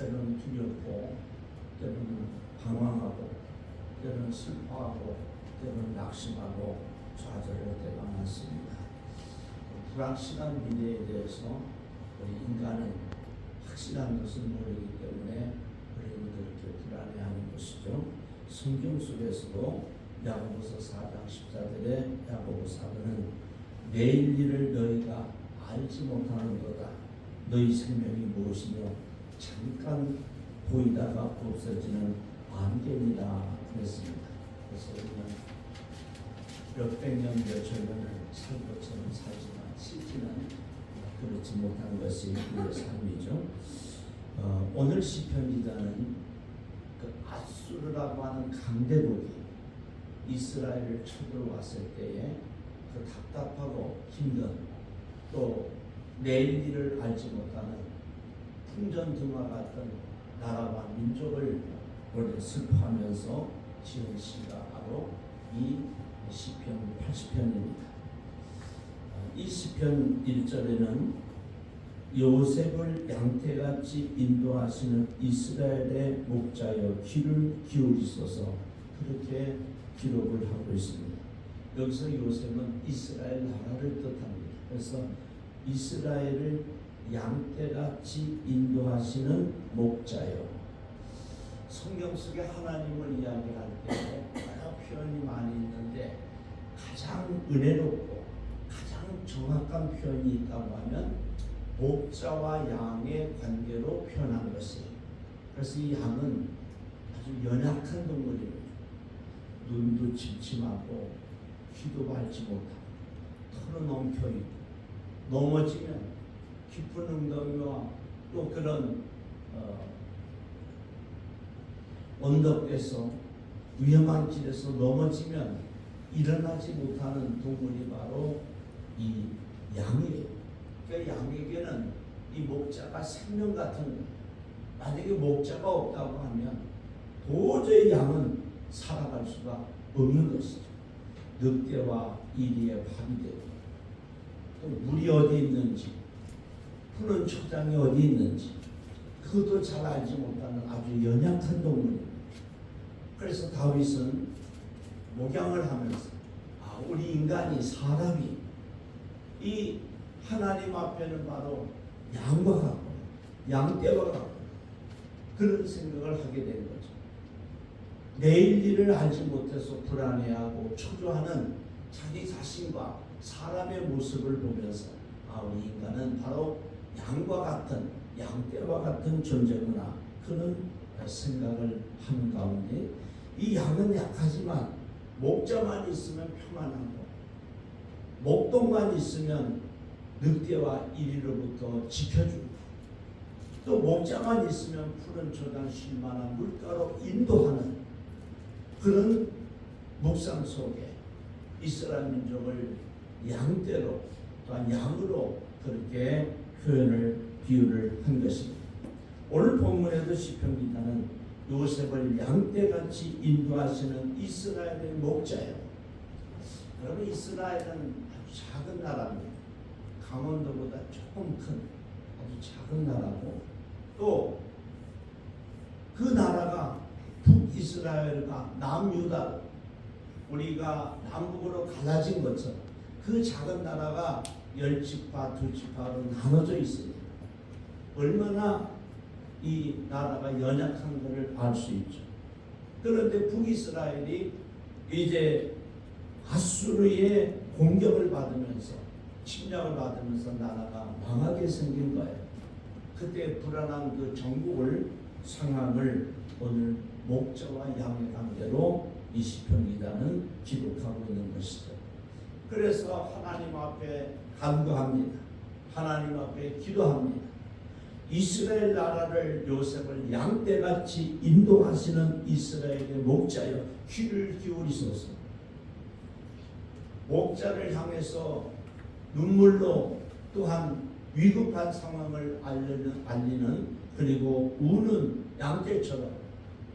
때로는 두렵고, 때로는 방황하고, 때로는 슬퍼하고, 때로는 낙심하고 좌절할 때가 많습니다. 불확실한 미래에 대해서 우리 인간은 확실한 것을 모르기 때문에 우리는 그렇게 불안해하는 것이죠. 성경 속에서도 야고보서 4장 14절에 야고보 사도는 내일 일을 너희가 알지 못하는도다. 너희 생명이 무엇이며 잠깐 보이다가 없어지는 안개니라 그랬습니다. 그래서 우리는 몇백 년, 몇천 년을 살 것처럼 살지만 실제는 그렇지 못한 것이 우리의 삶이죠. 오늘 시편 기자는 그 아수르라고 하는 강대국이 이스라엘을 쳐들어왔을 때에 그 답답하고 힘든 또 내일 일을 알지 못하는 풍전등화 같은 나라와 민족을 오늘 슬퍼하면서 지은 시가 바로 이 시편 80편입니다. 이 시편 1절에는 요셉을 양떼같이 인도하시는 이스라엘의 목자여 귀를 기울이소서 그렇게 기록을 하고 있습니다. 여기서 요셉은 이스라엘 나라를 뜻합니다. 그래서 이스라엘을 양떼같이 인도하시는 목자요. 성경 속에 하나님을 이야기할 때 여러 표현이 많이 있는데 가장 은혜롭고 가장 정확한 표현이 있다고 하면 목자와 양의 관계로 표현한 것이에요. 그래서 이 양은 아주 연약한 동물입니다. 눈도 침침하고 귀도 밝지 못하고 털은 엉켜있고 넘어지면 깊은 웅덩이와 또 그런 언덕에서 위험한 길에서 넘어지면 일어나지 못하는 동물이 바로 이 양이에요. 그러니까 양에게는 이 목자가 생명 같은 거예요. 만약에 목자가 없다고 하면 도저히 양은 살아갈 수가 없는 것이죠. 늑대와 이리의 밥이 되고 또 물이 어디 있는지 푸른 초장이 어디 있는지 그것도 잘 알지 못하는 아주 연약한 동물입니다. 그래서 다윗은 목양을 하면서 우리 인간이 사람이 이 하나님 앞에는 바로 양과 같고 양떼와 같고 그런 생각을 하게 된 거죠. 내일 일을 알지 못해서 불안해하고 초조하는 자기 자신과 사람의 모습을 보면서 우리 인간은 바로 양과 같은 양떼와 같은 존재구나 그런 생각을 하는 가운데 이 양은 약하지만 목자만 있으면 평안하고 목동만 있으면 늑대와 이리로부터 지켜주고 또 목자만 있으면 푸른 초장 쉴만한 물가로 인도하는 그런 묵상 속에 이스라엘 민족을 양떼로 또한 양으로 그렇게 비유를 한 것입니다. 오늘 본문에도 시편 기자는 요셉을 양떼같이 인도하시는 이스라엘의 목자예요. 여러분 이스라엘은 아주 작은 나라입니다. 강원도보다 조금 큰 아주 작은 나라고 또 그 나라가 북이스라엘과 남유다 우리가 남북으로 갈라진 것처럼 그 작은 나라가 10지파, 2지파로 나눠져 있습니다. 얼마나 이 나라가 연약한 것을 알 수 있죠. 그런데 북이스라엘이 이제 아수르의 공격을 받으면서 침략을 받으면서 나라가 망하게 생긴 거예요. 그때 불안한 그 정국을 상황을 오늘 목자와 양의 관계로 이 시편 기자는 기록하고 있는 것이죠. 그래서 하나님 앞에 간구합니다. 하나님 앞에 기도합니다. 이스라엘 나라를 요셉을 양떼같이 인도하시는 이스라엘의 목자여 귀를 기울이소서. 목자를 향해서 눈물로 또한 위급한 상황을 알리는 그리고 우는 양떼처럼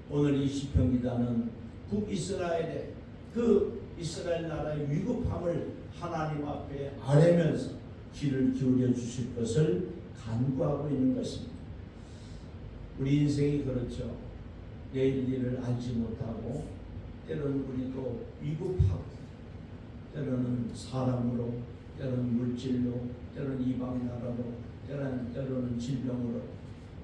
오늘 이 시편 기자는 북이스라엘의 그 이스라엘 나라의 위급함을 하나님 앞에 아뢰면서, 귀를 기울여 주실 것을 간구하고 있는 것입니다. 우리 인생이 그렇죠. 내일 일을 알지 못하고 때로는 우리도 위급하고 때로는 사람으로 때로는 물질로 때로는 이방 나라로 때로는 질병으로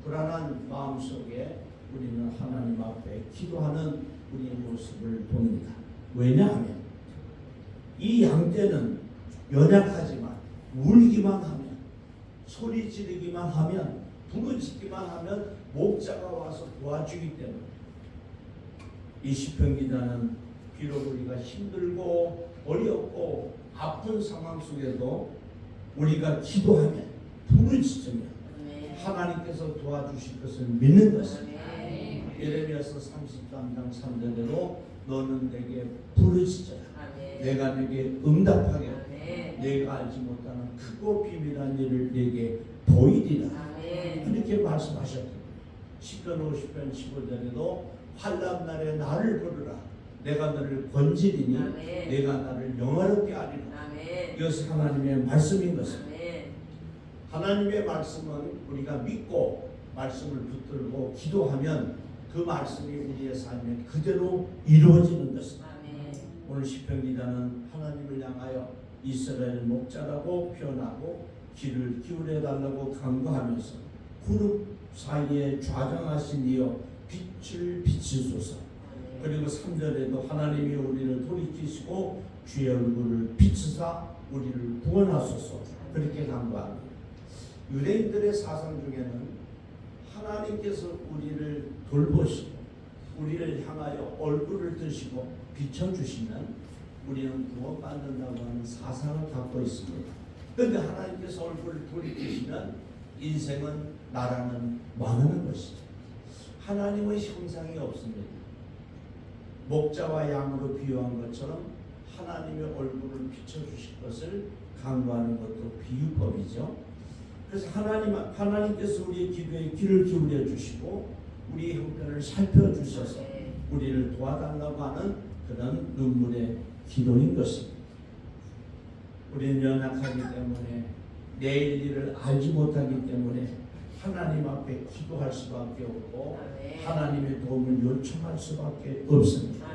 불안한 마음속에 우리는 하나님 앞에 기도하는 우리의 모습을 봅니다. 왜냐하면 이 양떼는 연약하지만 울기만 하면 소리 지르기만 하면 부르짖기만 하면 목자가 와서 도와주기 때문에 이 시편 기자는 비록 우리가 힘들고 어렵고 아픈 상황 속에도 우리가 기도하면 부르짖으면 하나님께서 도와주실 것을 믿는 것입니다. 예레미야서 33장 3절대로 너는 내게 부르짖어라. 내가 내게 응답하게 내가 알지 못하는 크고 비밀한 일을 내게 보이리라. 그렇게 말씀하셨습니다. 시편 50편 15절에도 환난 날에 나를 부르라. 내가 너를 건지리니 내가 나를 영화롭게 하리라. 이것은 하나님의 말씀인 것입니다. 하나님의 말씀은 우리가 믿고 말씀을 붙들고 기도하면 그 말씀이 우리의 삶에 그대로 이루어지는 것입니다. 오늘 시편 기자는 하나님을 향하여 이스라엘 목자라고 표현하고 귀를 기울여 달라고 간구하면서 구름 사이에 좌정하신 이여 빛을 비추소서. 그리고 3절에도 하나님이 우리를 돌이키시고 주의 얼굴을 비추사 우리를 구원하소서. 그렇게 간구합니다. 유대인들의 사상 중에는 하나님께서 우리를 돌보시고 우리를 향하여 얼굴을 드시고 비춰주시면 우리는 구원받는다고 하는 사상을 갖고 있습니다. 그런데 하나님께서 얼굴을 돌이키시면 인생은 나라는 망하는 것이죠. 하나님의 형상이 없습니다. 목자와 양으로 비유한 것처럼 하나님의 얼굴을 비춰주실 것을 간구하는 것도 비유법이죠. 그래서 하나님께서 우리의 기도에 귀를 기울여 주시고 우리의 형편을 살펴주셔서 우리를 도와달라고 하는 그런 눈물의 기도인 것입니다. 우리는 연약하기 때문에 내일 일을 알지 못하기 때문에 하나님 앞에 기도할 수밖에 없고 하나님의 도움을 요청할 수밖에 없습니다.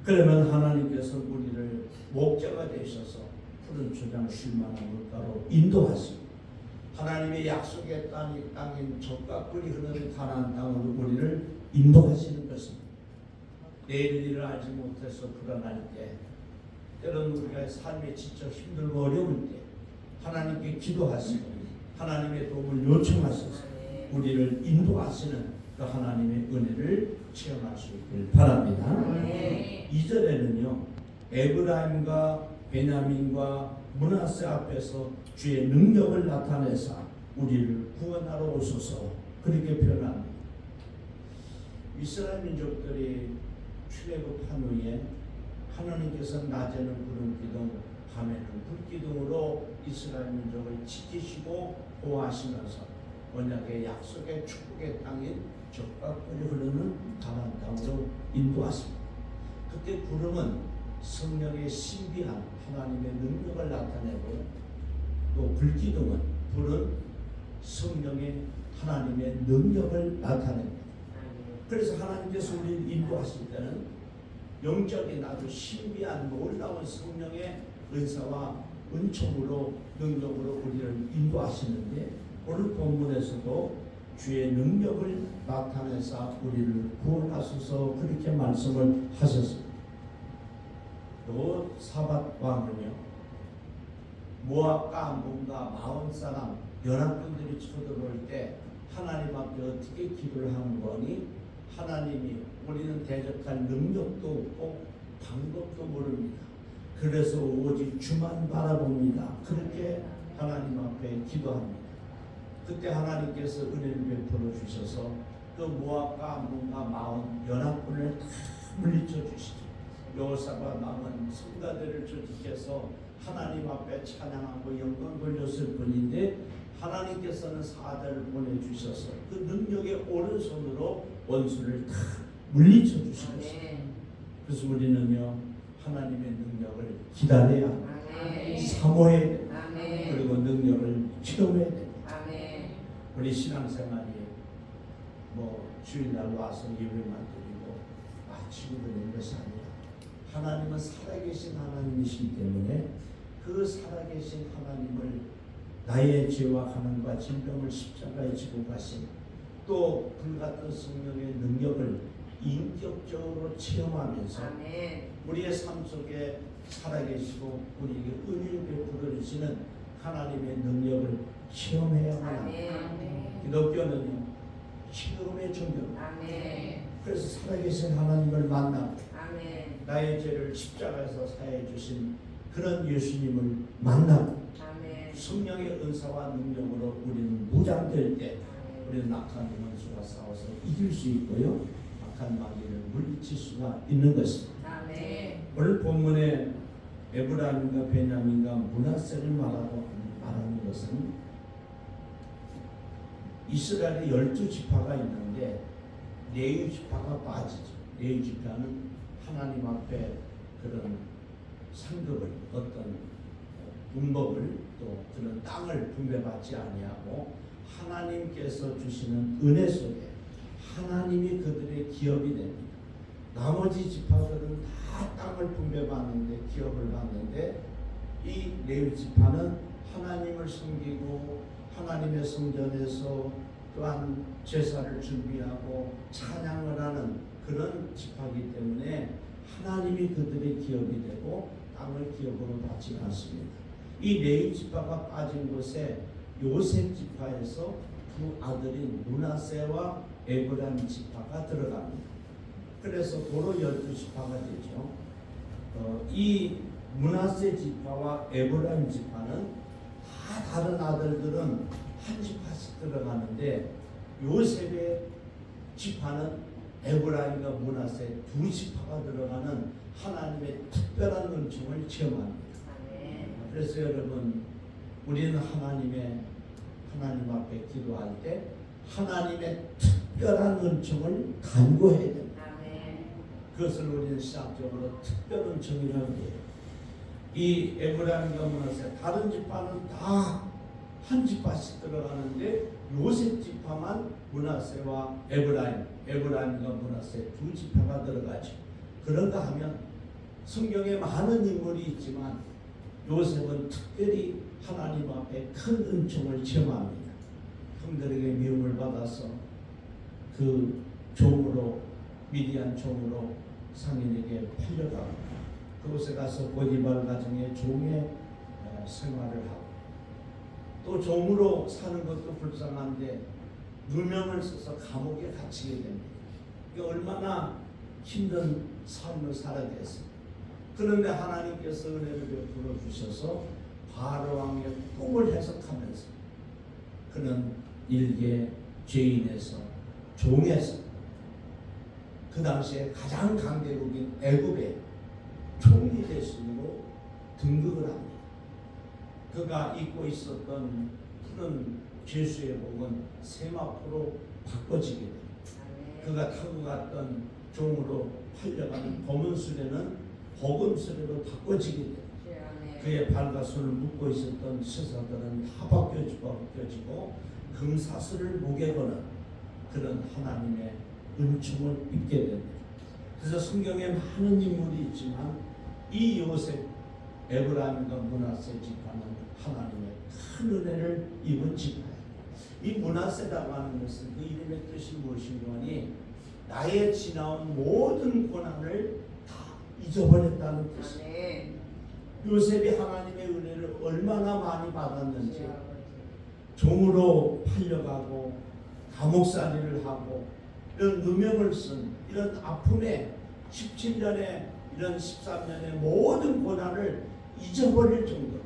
그러면 하나님께서 우리를 목자가 되셔서 푸른 초장 쉴만한 물가로 인도하시고 하나님의 약속의 땅인 적과꿀이 흐르는 가나안 땅으로 우리를 인도하시는 것입니다. 내일 일을 알지 못해서 불안할 때 때로는 우리가 삶에 지쳐 힘들고 어려울 때 하나님께 기도하시고 하나님의 도움을 요청하셔서 우리를 인도하시는 그 하나님의 은혜를 체험할 수 있길 바랍니다. 2절에는요 에브라임과 베냐민과 므낫세 앞에서 주의 능력을 나타내사 우리를 구원하러 오소서 그렇게 표현합니다. 이스라엘 민족들이 출애굽한 후에 하나님께서 낮에는 구름 기둥 밤에는 불 기둥으로 이스라엘 민족을 지키시고 보호하시면서 언약의 약속의 축복의 땅인 적과 꿀이 흐르는 가나안 땅으로 인도하십니다. 그때 구름은 성령의 신비한 하나님의 능력을 나타내고 또 불기둥은 불은 성령의 하나님의 능력을 나타냅니다. 그래서 하나님께서 우리를 인도하실 때는 영적인 아주 신비한 놀라운 성령의 은사와 은총으로 능력으로 우리를 인도하시는데 오늘 본문에서도 주의 능력을 나타내사 우리를 구원하소서 그렇게 말씀을 하셨습니다. 또 사밧 왕은요 모압과 암몬과 마온 사람 연합군들이 쳐들어올 때 하나님 앞에 어떻게 기도를 한 거니 하나님이 우리는 대적할 능력도 없고 방법도 모릅니다. 그래서 오직 주만 바라봅니다. 그렇게 하나님 앞에 기도합니다. 그때 하나님께서 은혜를 베풀어 주셔서 그 모압과 암몬과 마온 연합군을 다 물리쳐 주시죠. 여호사밧 왕은 성가대를 조직해서 하나님 앞에 찬양하고 영광 돌렸을 뿐인데 하나님께서는 사자를 보내주셔서 그 능력의 오른손으로 원수를 다 물리쳐 주시겠어요. 그래서 우리는요 하나님의 능력을 기다려야 사모해야 됩니다. 그리고 능력을 체험해야 됩니다. 우리 신앙생활이 주일날 와서 예배만 드리고 마치고 그러는 것이 아니라 하나님은 살아계신 하나님이시기 때문에 그 살아계신 하나님을 나의 죄와 가난과 질병을 십자가에 지고 가신 또 불같은 성령의 능력을 인격적으로 체험하면서 우리의 삶 속에 살아계시고 우리에게 은혜를 베풀어 주시는 하나님의 능력을 체험해야만 합니다. 기독교는요 체험의 종교입니다. 그래서 살아계신 하나님을 만나고 나의 죄를 십자가에서 사해 주신 그런 예수님을 만나고 성령의 은사와 능력으로 우리는 무장될 때 우리는 악한 원수와 싸워서 이길 수 있고요 악한 마귀를 물리칠 수가 있는 것입니다. 오늘 본문에 에브라임과 베냐민과 므낫세를 말하는 것은 이스라엘에 12지파가 있는데 레위 지파가 빠지죠. 레위 지파는 하나님 앞에 그런 상급을 어떤 분법을 또 그런 땅을 분배받지 아니하고 하나님께서 주시는 은혜 속에 하나님이 그들의 기업이 됩니다. 나머지 지파들은 다 땅을 분배받는데 기업을 받는데 이 레위 지파는 하나님을 섬기고 하나님의 성전에서 또한 제사를 준비하고 찬양을 하는 그런 지파이기 때문에 하나님이 그들의 기업이 되고 땅을 기업으로 받지 않습니다. 이 레위 지파가 빠진 곳에 요셉 지파에서 두 아들인 므낫세와 에브라임 지파가 들어갑니다. 그래서 도로 12지파가 되죠. 이 므낫세 지파와 에브라임 지파는 다 다른 아들들은 한 지파씩 들어가는데 요셉의 지파는 에브라임과 므낫세 두 지파가 들어가는 하나님의 특별한 은총을 체험합니다. 그래서 여러분 우리는 하나님 앞에 기도할 때 하나님의 특별한 은총을 간구해야 됩니다. 그것을 우리는 시작적으로 특별 은총이라고 해요. 이 에브라임과 므낫세 다른 지파는 다 한 지파씩 들어가는데 요셉 지파만 므낫세와 에브라임과 므낫세 두 지파가 들어가죠. 그런가 하면 성경에 많은 인물이 있지만 요셉은 특별히 하나님 앞에 큰 은총을 체험합니다. 형들에게 미움을 받아서 그 종으로 미디안 종으로 상인에게 팔려가고 그곳에 가서 보디발 가정의 종의 생활을 하고 또 종으로 사는 것도 불쌍한데 누명을 써서 감옥에 갇히게 됩니다. 이게 얼마나 힘든 삶을 살아야 됐습니다. 그런데 하나님께서 은혜를 베풀어 주셔서 바로 왕의 꿈을 해석하면서 그는 일개 죄인에서 종에서 그 당시에 가장 강대국인 애굽의 총리 대신으로 등극을 합니다. 그가 입고 있었던 푸른 죄수의 복은 세마포로 바꿔지게 됩니다. 그가 타고 갔던 종으로 팔려가는 검은 수레는 버금 수레로 바꿔지게 됩니다. 그의 발과 손을 묶고 있었던 수사들은 다 벗겨지고 금사슬을 목에 거는 그런 하나님의 은총을 입게 됩니다. 그래서 성경에 많은 인물이 있지만 이 요셉, 에브라임과 므낫세 지파는 하나님의 큰 은혜를 입은 지파예요. 이 므낫세라고 하는 것은 그 이름의 뜻이 무엇인가 하니 나의 지나온 모든 고난을 다 잊어버렸다는 뜻이에요. 요셉이 하나님의 은혜를 얼마나 많이 받았는지 종으로 팔려가고 감옥살이를 하고 이런 누명을 쓴 이런 아픔에 17년에 이런 13년의 모든 고난을 잊어버릴 정도로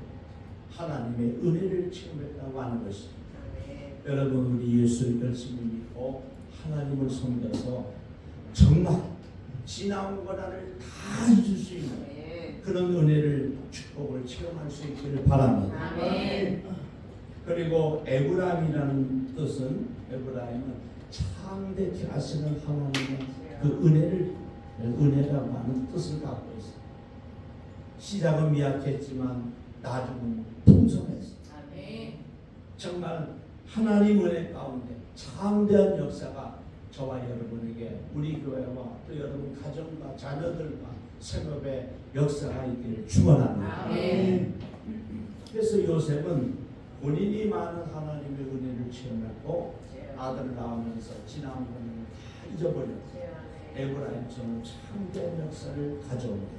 하나님의 은혜를 체험했다고 하는 것입니다. 여러분 우리 예수를 열심히 믿고 하나님을 섬겨서 정말 지나온 고난을 다 잊을 수 있는 그런 은혜를 축복을 체험할 수 있기를 바랍니다. 그리고 에브라임이라는 뜻은 에브라임은 창대케 하시는 하나님의 그 은혜라고 하는 뜻을 갖고 있습니다. 시작은 미약했지만 나중은 풍성했습니다. 정말 하나님 은혜 가운데 창대한 역사가 저와 여러분에게 우리 교회와 또 여러분 가정과 자녀들과 생업의 역사가 있기를 축원합니다. 그래서 요셉은 본인이 많은 하나님의 은혜를 체험했고 아들을 낳으면서 지난 것을 다 잊어버렸고 에브라임처럼 참된 역사를 가져옵니다.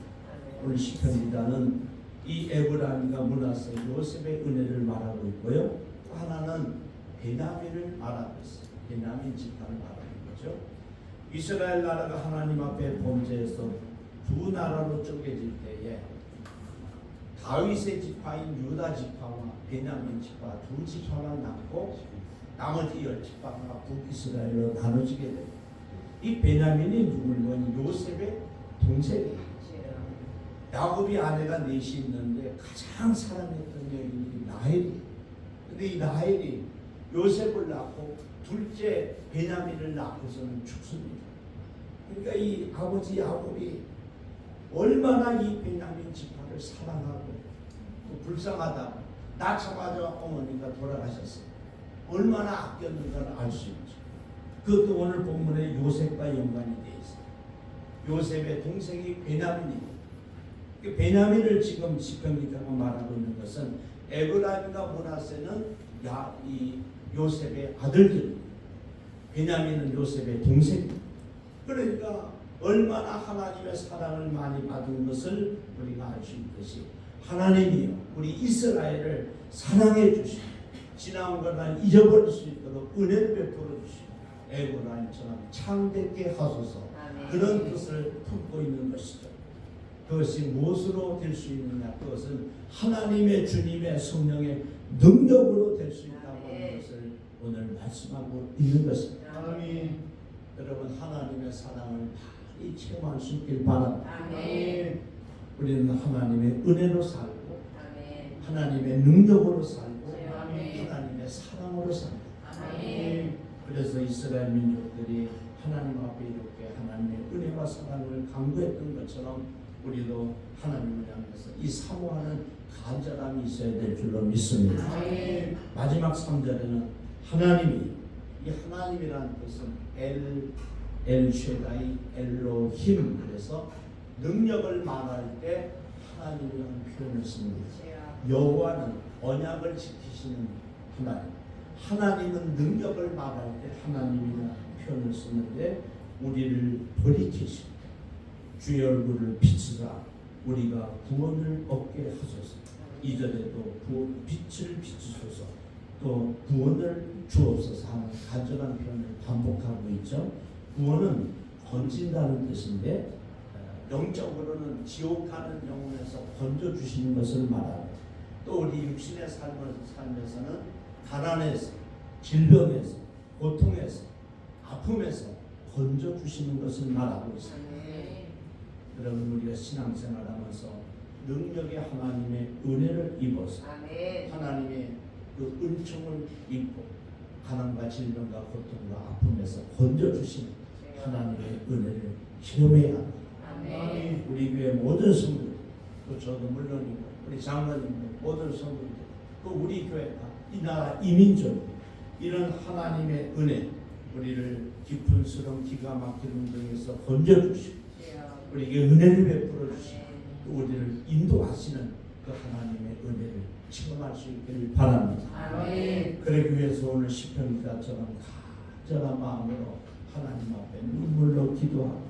오늘 시편기자는 이 에브라임과 므낫세 요셉의 은혜를 말하고 있고요. 또 하나는 베냐민을 말하고 있어요. 베냐민 집단을 말하고 있죠. 이스라엘 나라가 하나님 앞에 범죄해서 두 나라로 쪼개질 때에 다윗의 지파인 유다 지파와 베냐민 지파 두 지파만 남고 나머지 10지파가 북이스라엘로 나눠지게 됩니다. 이 베냐민이 누구냐면 요셉의 동생이에요. 야곱이 아내가 넷이 있는데 가장 사랑했던 여인이 라헬이에요. 근데 이 라헬이 요셉을 낳고 둘째 베냐민을 낳고서는 죽습니다. 그러니까 이 아버지 야곱이 얼마나 이 베냐민 지파를 사랑하고 또 불쌍하다. 낳자마자 어머니가 돌아가셨어요. 얼마나 아꼈는가를 알 수 있죠. 그것도 오늘 본문에 요셉과 연관이 되어 있어요. 요셉의 동생이 베냐민이에요. 베냐민을 지금 시편기자가 말하고 있는 것은 에브라임과 므낫세는 이 요셉의 아들들입니다. 베냐민은 요셉의 동생입니다. 그러니까 얼마나 하나님의 사랑을 많이 받은 것을 우리가 알 수 있듯이 하나님이요 우리 이스라엘을 사랑해 주시고 지나온 것을 잊어버릴 수 있도록 은혜를 베풀어 주시고 에브라임처럼 창대케 하소서. 그런 뜻을 품고 있는 것이죠. 그것이 무엇으로 될 수 있느냐? 그것은 하나님의 주님의 성령의 능력으로 될 수 있다고 하는 것을 오늘 말씀하고 있는 것입니다. 아멘. 여러분 하나님의 사랑을 많이 체험할 수 있길 바랍니다. 아멘. 우리는 하나님의 은혜로 살고 아멘. 하나님의 능력으로 살고 아멘. 하나님의 사랑으로 살고 아멘. 그래서 이스라엘 민족들이 하나님 앞에 이렇게 하나님의 은혜와 사랑을 강구했던 것처럼 우리도 하나님을 향해서 이 사모하는 간절함이 있어야 될 줄로 믿습니다. 아멘. 마지막 3절에는 하나님이 이 하나님이라는 뜻은 엘쉐다이 엘로힘 그래서 능력을 말할 때 하나님이라는 표현을 씁니다. 여호와는 언약을 지키시는 하나님. 하나님은 능력을 말할 때 하나님이라는 표현을 쓰는데 우리를 돌이키시고 주의 얼굴을 비추사 우리가 구원을 얻게 하소서. 2절에도 빛을 비추소서 또 구원을 주옵소서 하는 간절한 표현을 반복하고 있죠. 구원은 건진다는 뜻인데 영적으로는 지옥 가는 영혼에서 건져주시는 것을 말합니다. 또 우리 육신의 삶에서는 가난에서 질병에서 고통에서 아픔에서 건져주시는 것을 말하고 있습니다. 여러분 우리가 신앙생활하면서 능력의 하나님의 은혜를 입어서 하나님의 그 은총을 입고 가난과 질병과 고통과 아픔에서 건져주시는 하나님의 은혜를 체험해야 합니다. 우리 교회 모든 성도들 또 저도 물론이고 우리 장로님들 모든 성도들 또 우리 교회가 이 나라 이민족 이런 하나님의 은혜 우리를 깊은스러운 기가 막힌 운동에서 건져주시고 우리에게 은혜를 베풀어 주시고 또 우리를 인도하시는 그 하나님의 은혜를 체험할 수 있기를 바랍니다. 아멘. 그러기 위해서 오늘 시편기자처럼 간절한 마음으로 하나님 앞에 눈물로 기도하고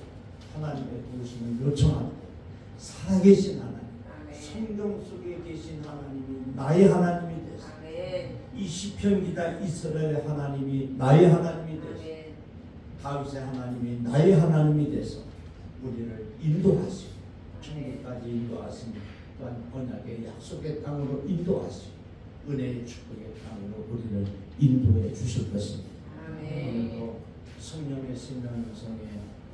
하나님의 도우심을 요청하고 살아계신 하나님 성경 속에 계신 하나님이 나의 하나님이 되서 이 시편기자 이스라엘의 하나님이 나의 하나님이 되서 다윗의 하나님이 나의 하나님이 되서 우리를 인도하시고 천국까지 인도하시며 또한 언약의 약속의 땅으로 인도하시고 은혜의 축복의 땅으로 우리를 인도해 주실 것입니다. 오늘도 성령의 신명성에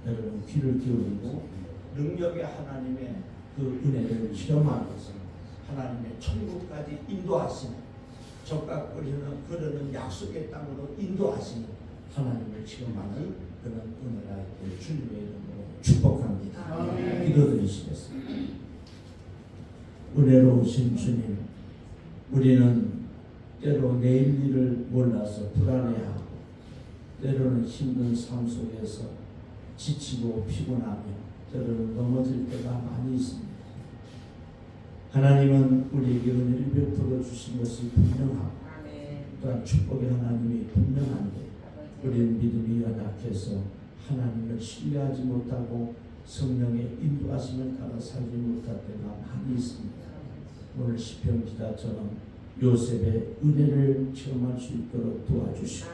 여러분 귀를 기울이고 능력의 하나님의 그 은혜를 체험하면서 하나님의 천국까지 인도하시는 적각 그르는 약속의 땅으로 인도하시는 하나님을 체험하는 그런 은혜가 있기를 주님의 이름으로 축복합니다. 기도드리시겠습니다. 은혜로우신 주님, 우리는 때로 내일 일을 몰라서 불안해하고 때로는 힘든 삶 속에서 지치고 피곤하며 때로는 넘어질 때가 많이 있습니다. 하나님은 우리에게 은혜를 베풀어 주신 것이 분명하고 또한 축복의 하나님이 분명한데 우리는 믿음이 연약해서 하나님을 신뢰하지 못하고 성령의 인도하심을 따라 살지 못할 때가 많이 있습니다. 오늘 시편 기자처럼 요셉의 은혜를 체험할 수 있도록 도와주시고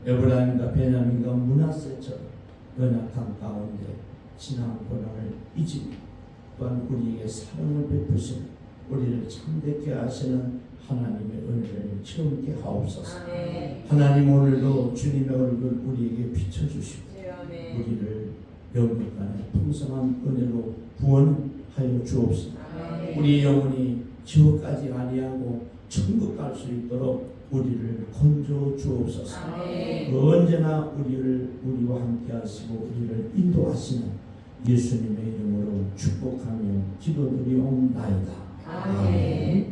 에브라임과 베냐민과 므낫세처럼 연약한 가운데 지난 고난을 잊으며 또한 우리에게 사랑을 베푸시는 우리를 참되게 하시는 하나님의 은혜를 체험케 하옵소서. 하나님 오늘도 주님의 얼굴 우리에게 비춰주시고 우리를 영육간의 풍성한 은혜로 구원하여 주옵소서. 우리 영혼이 지옥까지 아니하고 천국 갈 수 있도록 우리를 건져 주옵소서. 언제나 우리와 함께 하시고 우리를 인도하시는 예수님의 이름으로 축복하며 기도드리옵나이다. 아멘.